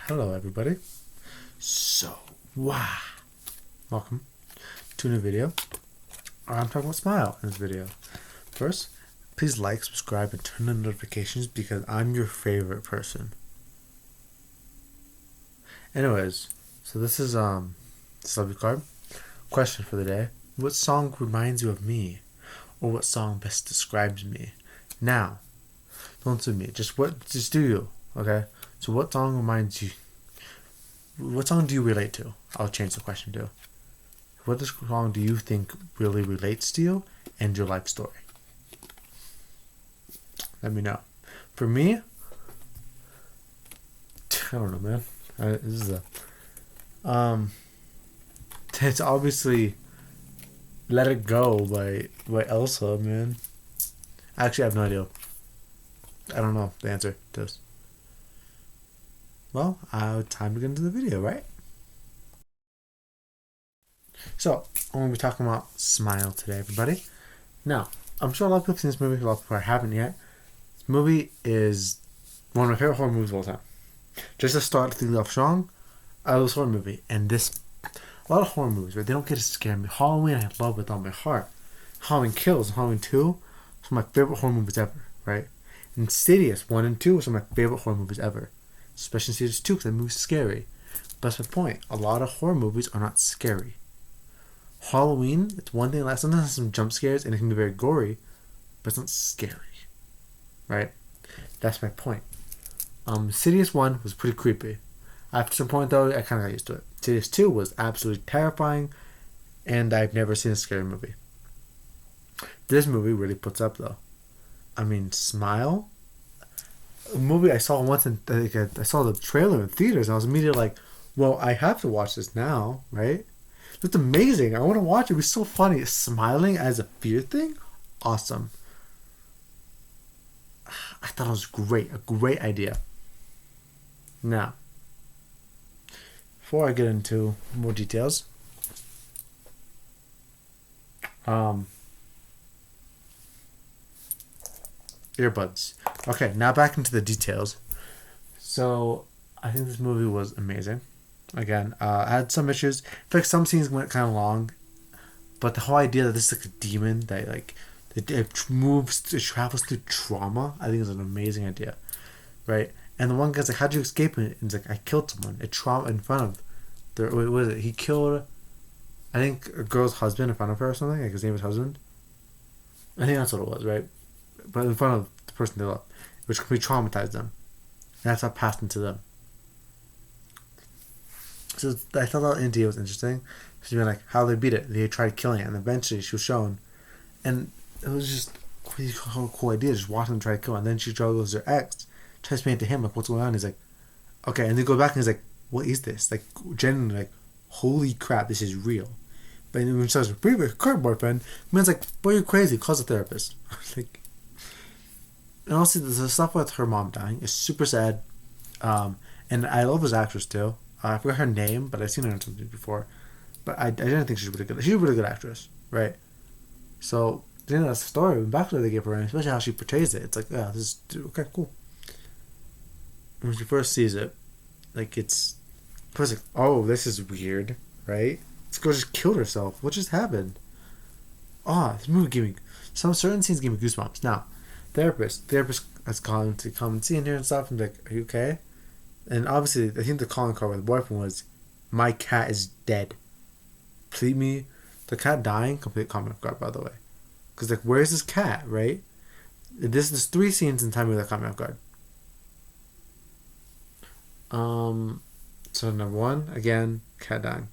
Hello, everybody. Wow. Welcome to a new video. I'm talking about Smile in this video. First, please like, subscribe, and turn on notifications because I'm your favorite person. Anyways, so this is subject card. Question for the day: what song reminds you of me, or what song best describes me? Now, don't sue me. Just do you. Okay. So what song reminds you? What song do you relate to? I'll change the question to. What song do you think really relates to you and your life story? Let me know. For me, I don't know, man. It's obviously "Let It Go" by Elsa, man. Actually, I have no idea. I don't know the answer to this. Well, time to get into the video, right? So, I'm going to be talking about Smile today, everybody. Now, I'm sure a lot of people have seen this movie, a lot of people haven't yet. This movie is one of my favorite horror movies of all time. Just to start things off strong, I love this horror movie, and a lot of horror movies, right? They don't get to scare me. Halloween, I love with all my heart. Halloween Kills, Halloween 2, is one of my favorite horror movies ever, right? Insidious 1 and 2 is one of my favorite horror movies ever. Especially Insidious 2 because that movie's scary. But that's my point. A lot of horror movies are not scary. Halloween, it's one thing. Sometimes it has some jump scares and it can be very gory, but it's not scary, right? That's my point. Insidious 1 was pretty creepy. After some point, though, I kind of got used to it. Insidious 2 was absolutely terrifying, and I've never seen a scary movie. This movie really puts up, though. I mean, Smile, a movie I saw once, and I saw the trailer in theaters, and I was immediately like, well, I have to watch this now, right? It's amazing. I want to watch it. It was so funny. Smiling as a fear thing? Awesome. I thought it was great. A great idea. Now, before I get into more details, earbuds. Okay, now back into the details. So, I think this movie was amazing. Again, I had some issues. In fact, some scenes went kind of long, but the whole idea that this is like a demon that it travels through trauma, I think is an amazing idea, right? And the one guy's like, "How'd you escape it?" And he's like, "I killed someone. It trauma in front of their what was it? He killed, I think, a girl's husband in front of her or something. Like his name was husband. I think that's what it was, right? But in front of the person they love, which completely traumatized them. And that's what passed into them. So I thought that idea was interesting. She's been like, how they beat it. They tried killing it, and eventually she was shown, and it was just a really cool idea. Just watching them try to kill it. And then she goes to her ex, tries to explain to him like what's going on. He's like, okay, and they go back and he's like, what is this? Like genuinely, like, holy crap, this is real. But when she says, "Be with current boyfriend," man's like, boy, you're crazy. Call a therapist. Like, and also the stuff with her mom dying is super sad. And I love this actress too. I forgot her name, but I've seen her in something before. But I didn't think she's really good. She's a really good actress, right? So, that's the story. When back to they gave her, and especially how she portrays it, it's like, yeah, this is okay, cool. When she first sees it, like it's first like, oh, this is weird, right? This girl just killed herself. What just happened? This movie gave me some certain scenes gave me goosebumps. Now, therapist has called to come and see in here and stuff. And be like, are you okay? And obviously, I think the calling card with the boyfriend was, "My cat is dead. Please me." The cat dying, complete comment guard, by the way. Because, like, where's this cat, right? There's 3 scenes in time with that comment guard. So, number 1, again, cat dying.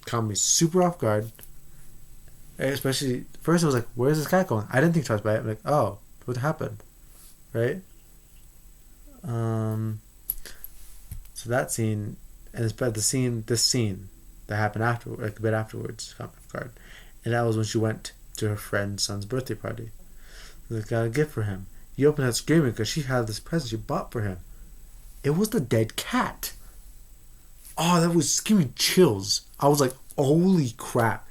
Caught me super off guard. Especially, first it was like, where's this cat going? I didn't think twice about it. I'm like, oh, what happened? Right? So that scene, and it's about this scene that happened after, like a bit afterwards, caught me off guard. And that was when she went to her friend's son's birthday party. They got a gift for him. He opened it screaming because she had this present she bought for him. It was the dead cat. Oh, that was giving me chills. I was like, holy crap.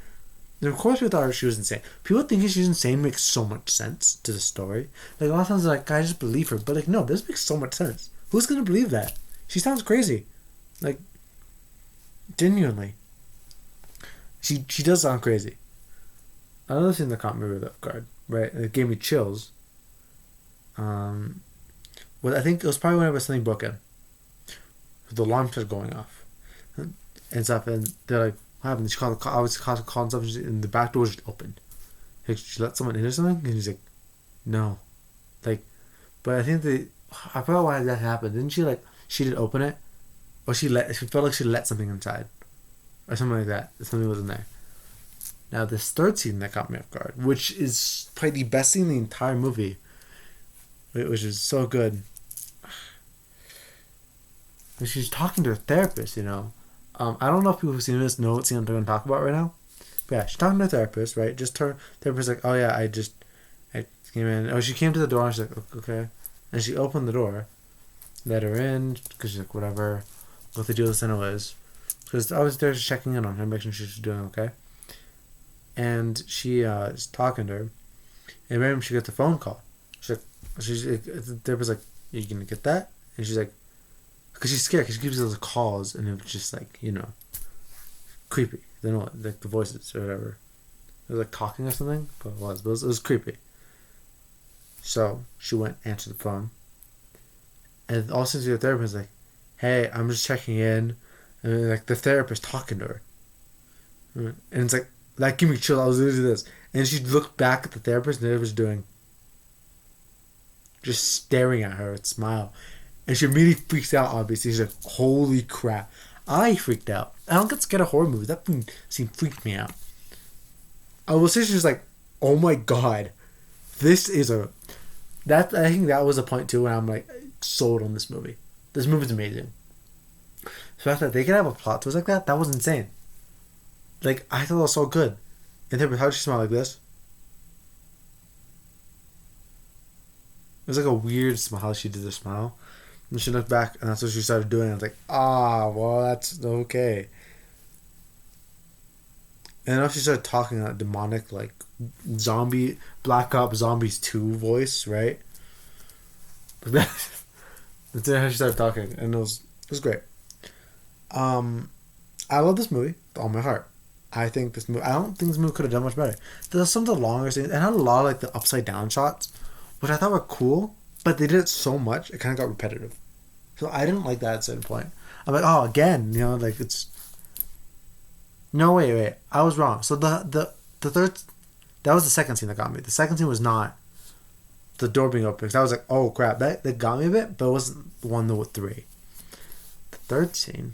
And of course we thought she was insane. People thinking she's insane makes so much sense to the story. Like a lot of times they're like, I just believe her. But like, no, this makes so much sense. Who's gonna believe that? She sounds crazy. Like, genuinely. She does sound crazy. Another thing that caught me with off guard, right? It gave me chills. Well, I think it was probably whenever something broke in. The alarm started going off. And stuff, and they're like, what happened? She called, I was calling stuff, and the back door just opened. Like, she let someone in or something? And he's like, no. Like, but I think I forgot why that happened. Didn't she, like, she did open it? Or she felt like she let something inside. Or something like that. Something was in there. Now, this third scene that caught me off guard, which is probably the best scene in the entire movie, which is so good. She's talking to her therapist, you know. I don't know if people who've seen this know what scene I'm going to talk about right now. But yeah, she's talking to her therapist, right? Just her therapist's like, oh yeah, I came in. Oh, she came to the door and she's like, okay. And she opened the door, let her in, because she's like, whatever, what the deal with Senna was. Because I was there just checking in on her, making sure she's doing okay. And she is talking to her. And remember, she gets a phone call. The therapist's like, are you going to get that? And she's like, because she's scared, because she gives those calls, and it was just like, you know, creepy. They know, like the voices or whatever. It was like talking or something, but it was creepy. So she went, answered the phone, and all of a sudden the therapist is like, hey, I'm just checking in, and like the therapist talking to her. And it's like, that gave me chills. I was going to do this. And she looked back at the therapist, and the therapist was doing, just staring at her and smile. And she immediately freaks out, obviously. She's like, holy crap. I freaked out. I don't get scared of horror movies. That scene freaked me out. I was just like, oh my god. This is I think that was a point too when I'm like, sold on this movie. This movie's amazing. The fact that they can have a plot twist like that was insane. Like, I thought it was so good. And then, how did she smile like this? It was like a weird smile, how she did the smile. And she looked back, and that's what she started doing. I was like, well, that's okay. And then she started talking that demonic, like, zombie, Black Ops Zombies 2 voice, right? That's how she started talking, and it was great. I love this movie with all my heart. I don't think this movie could have done much better. There's some of the longer scenes, and had a lot of, like, the upside down shots, which I thought were cool. But they did it so much, it kind of got repetitive. So I didn't like that at a certain point. I'm like, again, you know, like it's... No, wait. I was wrong. So the third... That was the second scene that got me. The second scene was not the door being open. Because I was like, oh crap, that got me a bit, but it wasn't the one with 3. The third scene,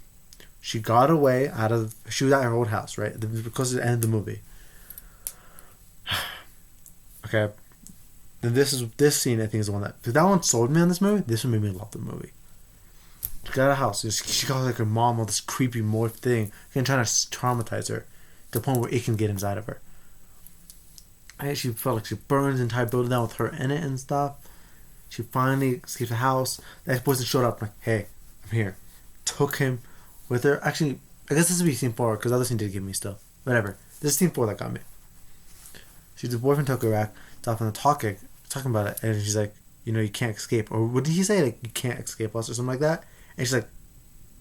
she got away she was at her old house, right? Because of the end of the movie. Okay. Then this scene I think is the one that one sold me on this movie. This one made me love the movie. She got out of the house. She got like her mom all this creepy morph thing, and trying to traumatize her to the point where it can get inside of her. And she felt like she burns the entire building down with her in it and stuff. She finally escaped the house. The ex-boyfriend showed up like, hey, I'm here. Took him with her. Actually, I guess this would be scene 4 because the other scene did give me still. Whatever. This is scene 4 that got me. The boyfriend took her back, stopped on the talking about it, and she's like, you know, you can't escape. Or what did he say? Like, you can't escape us or something like that? And she's like,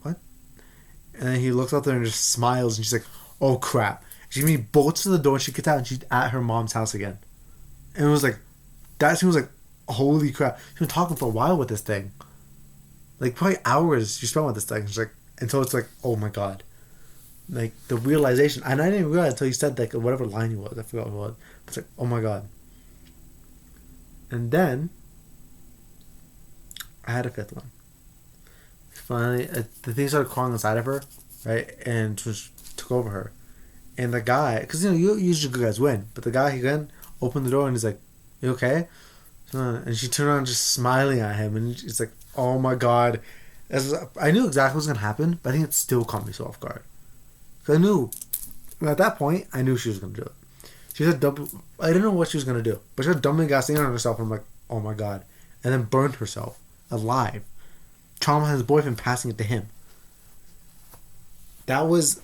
what? And then he looks out there and just smiles, and she's like, oh crap. She bolts to the door, and she gets out, and she's at her mom's house again. And it was like, that scene was like, holy crap. She's been talking for a while with this thing. Like, probably hours she spent with this thing. She's like, until it's like, oh my god. Like, the realization, and I didn't realize until you said, like, whatever line he was, I forgot what it was. It's like, oh my god. And then, I had a 5th one. Finally, the thing started crawling inside of her, right? And just took over her. And the guy, because, you know, usually good guys win. But the guy, he then opened the door and he's like, you okay? And she turned around just smiling at him. And it's like, oh my god. I knew exactly what was going to happen, but I think it still caught me so off guard. Because I knew, at that point, I knew she was going to do it. She said, I didn't know what she was going to do. But she was dumping gasoline on herself. And I'm like, oh my god. And then burned herself alive. Traumatized his boyfriend, passing it to him. That was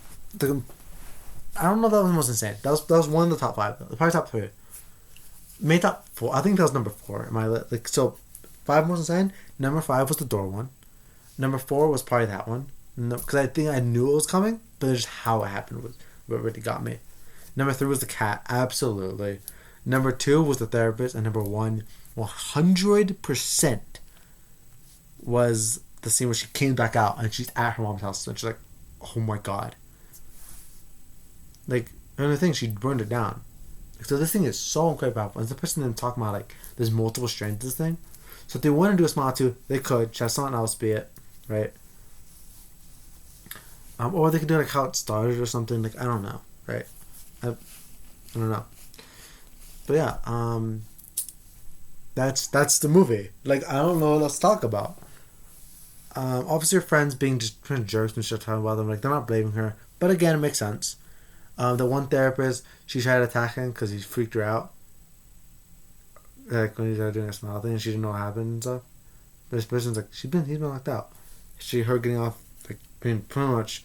I don't know if that was the most insane. That was one of the top 5. Probably top 3. Maybe top 4. I think that was number 4. So 5 most insane. Number 5 was the door one. Number 4 was probably that one. Because I think I knew it was coming, but just how it happened was what really got me. Number 3 was the cat. Absolutely. Number 2 was the therapist. And number 1, 100% was the scene where she came back out and she's at her mom's house. And she's like, oh my god. Like, another thing, she burned it down. So this thing is so incredibly powerful. And the person then talking about, like, there's multiple strands to this thing. So if they want to do a smile too, they could. Just something else, be it. Right? Or they could do like how it started or something. Like, I don't know. Right? I don't know. But yeah, that's the movie. Like, I don't know what else to talk about. Obviously her friends being just jerks and shit talking about them. Like, they're not blaming her. But again, it makes sense. The one therapist, she tried attacking because he freaked her out. Like, when he started doing a smile thing and she didn't know what happened and stuff. But this person's like, he's been locked out. Her getting off, like, being pretty much,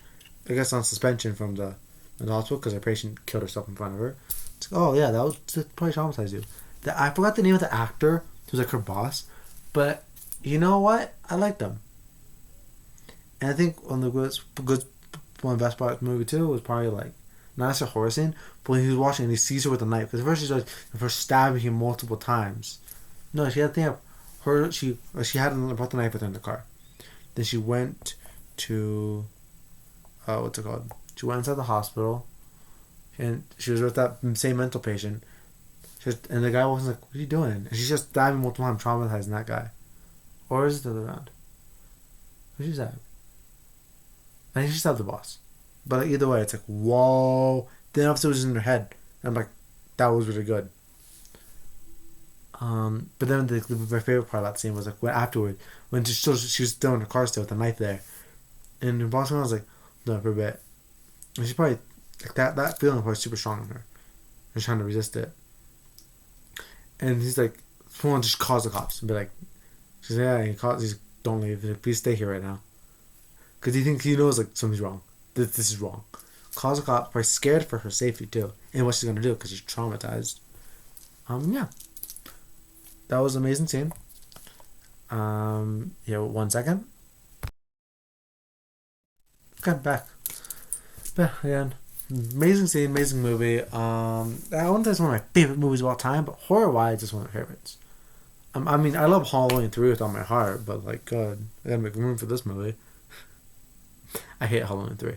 I guess, on suspension from the hospital because her patient killed herself in front of her. It's like, oh yeah, that was probably traumatized you. I forgot the name of the actor who's like her boss, but you know what? I liked him. And I think one of the best part of the movie too was probably like, not necessarily a horror scene, but when he was watching and he sees her with a knife. Because first she's like, her stabbing him multiple times. No, she had to think of her. She had brought the knife with her in the car. Then she went to, what's it called? She went inside the hospital, and she was with that same mental patient. And the guy was like, "What are you doing?" And she's just stabbing multiple times, traumatizing that guy. Or is it the other round? Who she stabbed? I think she stabbed the boss. But like, either way, it's like, whoa. Then obviously it was in her head. And I'm like, that was really good. But then my favorite part about the scene was like afterward, when she was still in her car still with the knife there. And the boss was like, no, for a bit. And she probably, like that feeling was probably super strong on her. And trying to resist it. And he's like, someone just calls the cops and be like, she's like, yeah, he's like, don't leave. Like, please stay here right now. Because he knows like something's wrong. This is wrong. Calls the cops, probably scared for her safety too. And what she's going to do because she's traumatized. Yeah. That was an amazing scene. Yeah, 1 second. Okay, back. But again, amazing scene, amazing movie. I wouldn't say it's one of my favorite movies of all time, but horror-wise, it's one of my favorites. I mean, I love Halloween 3 with all my heart, but like, God, I gotta make room for this movie. I hate Halloween 3.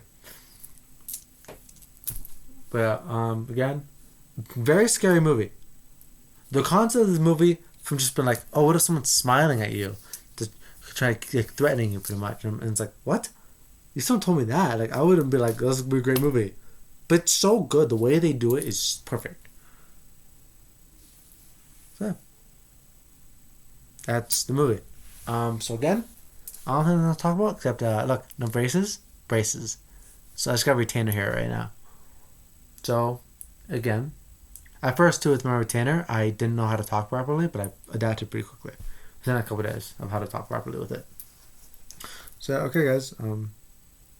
But again, very scary movie. The concept of this movie, from just being like, oh, what if someone's smiling at you, to try like threatening you pretty much, and it's like, what? If someone told me that, like, I wouldn't be like, this would be a great movie. But it's so good. The way they do it is perfect. So that's the movie. So again, I don't have anything to talk about except look, no braces. So I just got a retainer here right now. So again, at first too with my retainer, I didn't know how to talk properly, but I adapted pretty quickly. Within a couple of days of how to talk properly with it. So okay, guys.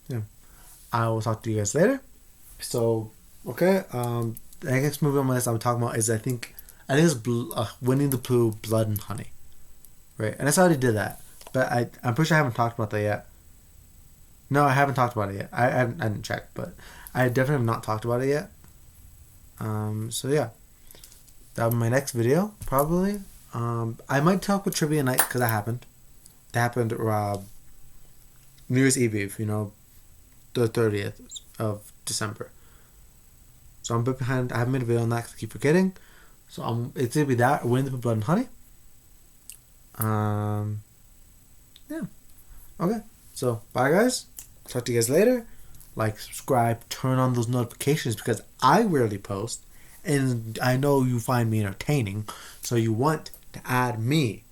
Yeah, I will talk to you guys later. So okay, the next movie on my list I'm talking about is I think it's Winnie the Pooh, Blood and Honey, right? And I already did that, but I'm pretty sure I haven't talked about that yet. No, I haven't talked about it yet. I didn't check, but I definitely have not talked about it yet. So yeah, that'll be my next video probably. I might talk with Trivia Night because that happened. That happened New Year's Eve, the 30th of December. So I'm a bit behind. I haven't made a video on that because I keep forgetting. So it's gonna be that Winnie the Pooh, Blood and Honey. Yeah. Okay. So bye, guys. Talk to you guys later. Like, subscribe, turn on those notifications because I rarely post, and I know you find me entertaining, so you want to add me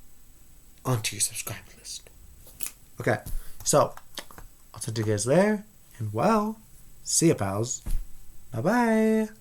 onto your subscribe list. Okay. So I'll talk to you guys later, and well, see ya, pals. Bye bye.